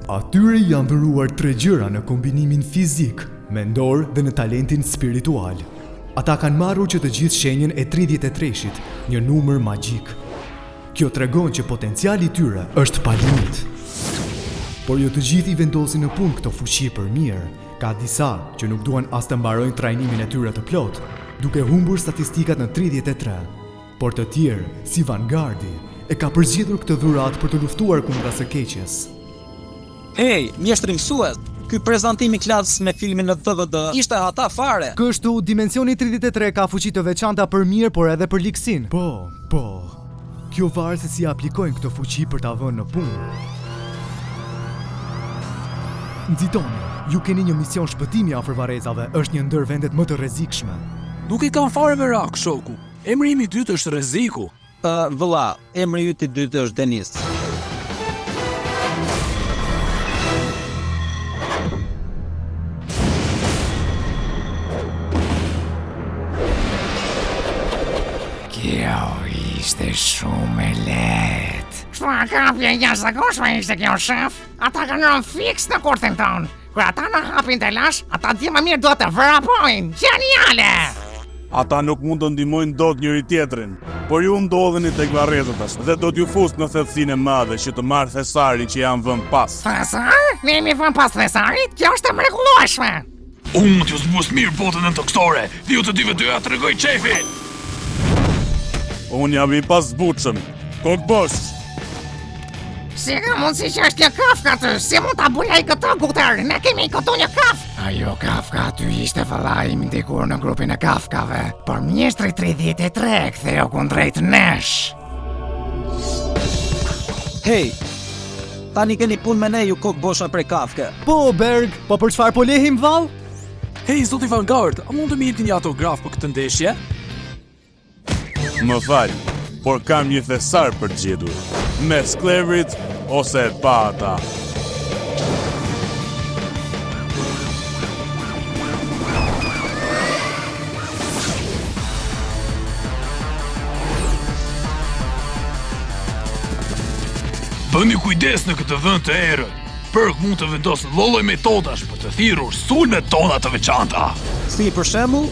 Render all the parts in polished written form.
Atyre janë dhëruar 3 gjëra në kombinimin fizik, mendor dhe në talentin spiritual. Ata kanë marrur që të gjithë shenjën e 33-shit, një numër magjik. Kjo tregon që potenciali i tyre është pa limit. Por jo të gjithë i vendosin në punë këto fuqi për mirë. Ka disa që nuk duan as të mbarojnë trajnimin e tyre të plot, duke humbur statistikat në 33. Por të tjerë, si Vanguardi, e ka përzgjedhur këtë dhuratë për të luftuar kundra së keqes. Hey, mjeshtri mësues, ky prezantim i klasës me filmin në DVD ishte ata fare. Kështu, dimensioni 33 ka fuqi të veçanta për mirë, por edhe për liksin. Po. Kjo varet se si aplikojnë këtë fuqi për ta vënë në punë. Nxitoni, ju keni një mision shpëtimi afër varrezave, është një ndër vendet më të rrezikshme. Nuk i kam fare me rak, shoku. Emri im i dytë është Rreziku. Vëlla, emri yt i dytë është Denis. Kjo ishte shumë e lehtë. Shpakapje jashtëzakonshme ishte kjo, shef. Ata kanë rënë fiks në kurthin ton. Kur ata na hapin të lash, ata di më mirë do të vrapojnë. Geniale! Ata nuk mund të ndihmojnë dot njëri tjetrin, por ju ndodheni tek varrezat dhe do t'ju fus në thellësinë e madhe që të marrë thesarin që janë vënë pas. Thesar? Ne jemi vënë pas thesarit? Kjo është e mrekullueshme. Unë t'ju zbus mirë botën e toksore, dhe ju të dyve dyja të rregoj qefi. Unë jam i pasbutshëm. Kok bosh. Si ka mundësi që është një kafka aty? Si mund ta bëj ai këtë guter? Ne kemi këtu një kafë. Ajo kafka aty ishte vëllai im dikur në grupin e kafkave, por mjeshtri 33 ktheu kundrejt nesh. Hey, tani keni punë me ne ju kok bosha prej kafke. Po, Berg, po për çfarë po lehim vall? Hej, zoti Vanguard, a mund të më jepni një autograf për këtë ndeshje? Më fal, por kam një thesar për të gjetur. Me sklevrit ose pa ata. Bëni kujdes në këtë vend të errët. Perk mund të vendosë lloj metodash për të thirrur sulmet tona të veçanta. Si për shembull,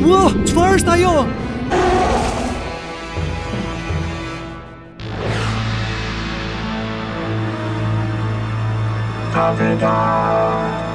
Wow, çfarë është ajo? Kapitán!